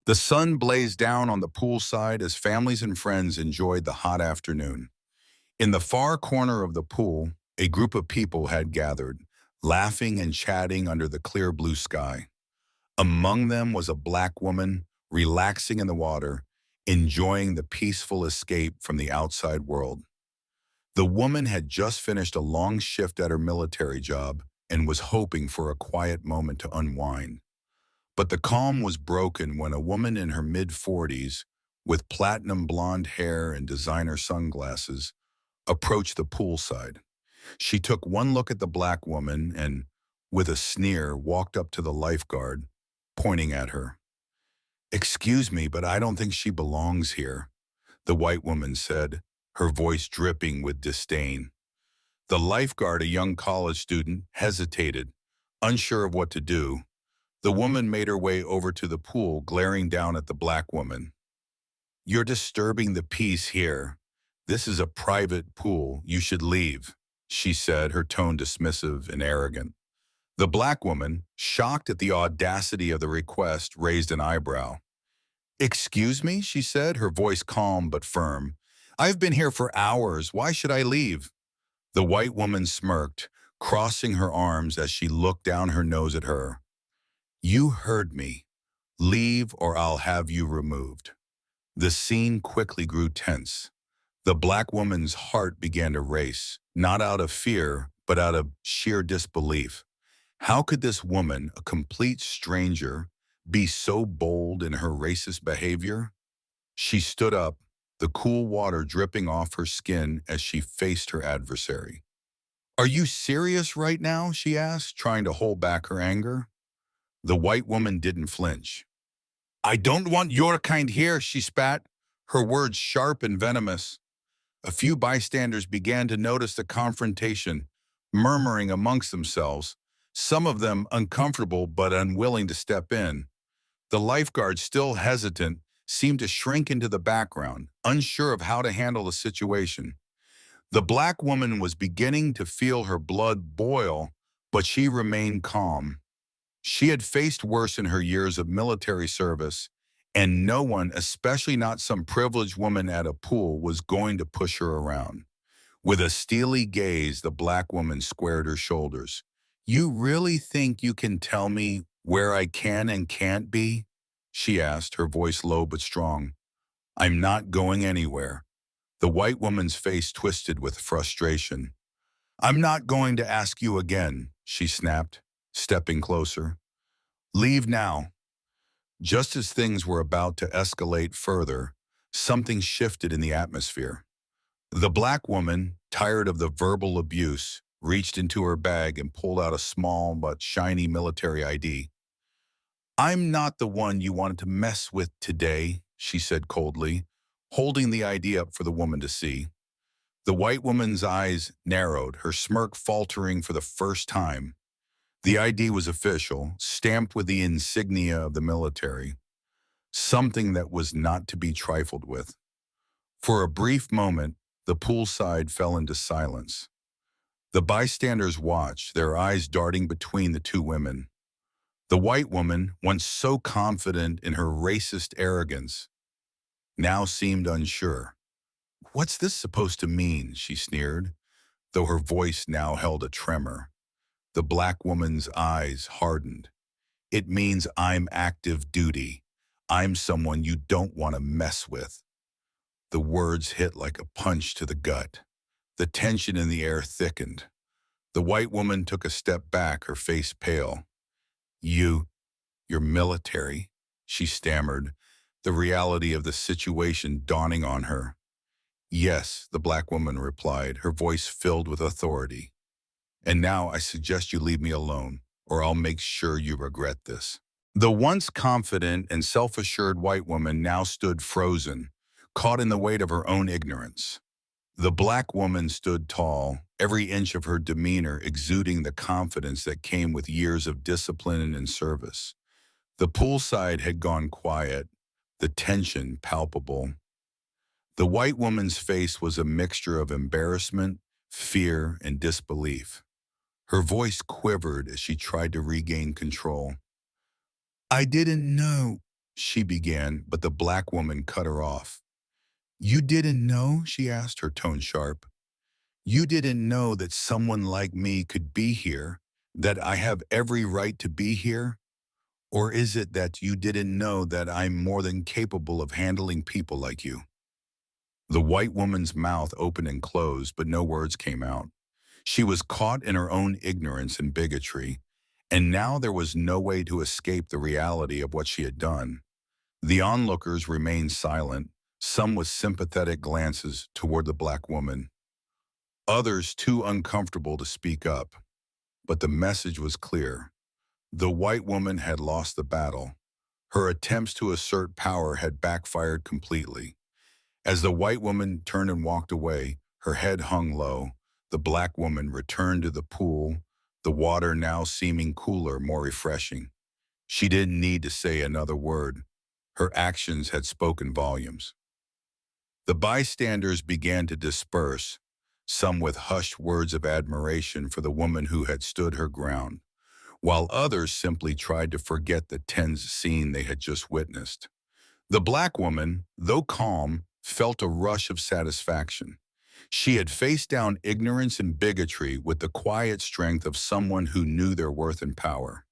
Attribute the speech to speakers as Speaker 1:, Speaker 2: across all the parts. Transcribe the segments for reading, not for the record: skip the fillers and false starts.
Speaker 1: The sun blazed down on the poolside as families and friends enjoyed the hot afternoon. In the far corner of the pool, a group of people had gathered, laughing and chatting under the clear blue sky. Among them was a black woman, relaxing in the water, enjoying the peaceful escape from the outside world. The woman had just finished a long shift at her military job and was hoping for a quiet moment to unwind. But the calm was broken when a woman in her mid-40s, with platinum blonde hair and designer sunglasses, approached the poolside. She took one look at the black woman and, with a sneer, walked up to the lifeguard, pointing at her. "Excuse me, but I don't think she belongs here," the white woman said, her voice dripping with disdain. The lifeguard, a young college student, hesitated, unsure of what to do. The woman made her way over to the pool, glaring down at the black woman. "You're disturbing the peace here. This is a private pool. You should leave," she said, her tone dismissive and arrogant. The black woman, shocked at the audacity of the request, raised an eyebrow. "Excuse me," she said, her voice calm but firm. "I've been here for hours. Why should I leave?" The white woman smirked, crossing her arms as she looked down her nose at her. "You heard me. Leave or I'll have you removed." The scene quickly grew tense. The black woman's heart began to race, not out of fear, but out of sheer disbelief. How could this woman, a complete stranger, be so bold in her racist behavior? She stood up, the cool water dripping off her skin as she faced her adversary. "Are you serious right now?" she asked, trying to hold back her anger. The white woman didn't flinch. "I don't want your kind here," she spat, her words sharp and venomous. A few bystanders began to notice the confrontation, murmuring amongst themselves, some of them uncomfortable but unwilling to step in. The lifeguard, still hesitant, seemed to shrink into the background, unsure of how to handle the situation. The black woman was beginning to feel her blood boil, but she remained calm. She had faced worse in her years of military service, and no one, especially not some privileged woman at a pool, was going to push her around. With a steely gaze, the black woman squared her shoulders. "You really think you can tell me where I can and can't be?" she asked, her voice low but strong. "I'm not going anywhere." The white woman's face twisted with frustration. "I'm not going to ask you again," she snapped, stepping closer. "Leave now." Just as things were about to escalate further, something shifted in the atmosphere. The black woman, tired of the verbal abuse, reached into her bag and pulled out a small but shiny military ID. "I'm not the one you wanted to mess with today," she said coldly, holding the ID up for the woman to see. The white woman's eyes narrowed, her smirk faltering for the first time. The ID was official, stamped with the insignia of the military, something that was not to be trifled with. For a brief moment, the poolside fell into silence. The bystanders watched, their eyes darting between the two women. The white woman, once so confident in her racist arrogance, now seemed unsure. "What's this supposed to mean?" she sneered, though her voice now held a tremor. The black woman's eyes hardened. "It means I'm active duty. I'm someone you don't want to mess with." The words hit like a punch to the gut. The tension in the air thickened. The white woman took a step back, her face pale. You're military," she stammered, the reality of the situation dawning on her. "Yes," the black woman replied, her voice filled with authority. "And now I suggest you leave me alone, or I'll make sure you regret this." The once confident and self-assured white woman now stood frozen, caught in the weight of her own ignorance. The black woman stood tall, every inch of her demeanor exuding the confidence that came with years of discipline and service. The poolside had gone quiet, the tension palpable. The white woman's face was a mixture of embarrassment, fear, and disbelief. Her voice quivered as she tried to regain control. "I didn't know," she began, but the black woman cut her off. You didn't know? She asked, her tone sharp. You didn't know that someone like me could be here, that I have every right to be here? Or is it that you didn't know that I'm more than capable of handling people like you? The white woman's mouth opened and closed, but no words came out. She was caught in her own ignorance and bigotry, and now there was no way to escape the reality of what she had done. The onlookers remained silent, some with sympathetic glances toward the black woman, others too uncomfortable to speak up. But the message was clear. The white woman had lost the battle. Her attempts to assert power had backfired completely. As the white woman turned and walked away, her head hung low. The black woman returned to the pool, the water now seeming cooler, more refreshing. She didn't need to say another word. Her actions had spoken volumes. The bystanders began to disperse, some with hushed words of admiration for the woman who had stood her ground, while others simply tried to forget the tense scene they had just witnessed. The black woman, though calm, felt a rush of satisfaction. She had faced down ignorance and bigotry with the quiet strength of someone who knew their worth and power.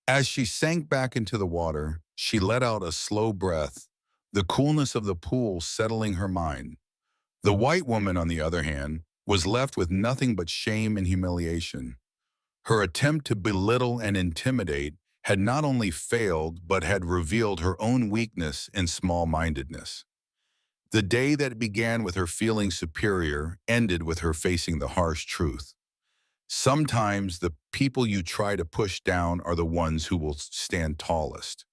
Speaker 1: As she sank back into the water, she let out a slow breath, the coolness of the pool settling her mind. The white woman, on the other hand, was left with nothing but shame and humiliation. Her attempt to belittle and intimidate had not only failed, but had revealed her own weakness and small-mindedness. The day that began with her feeling superior ended with her facing the harsh truth. Sometimes the people you try to push down are the ones who will stand tallest.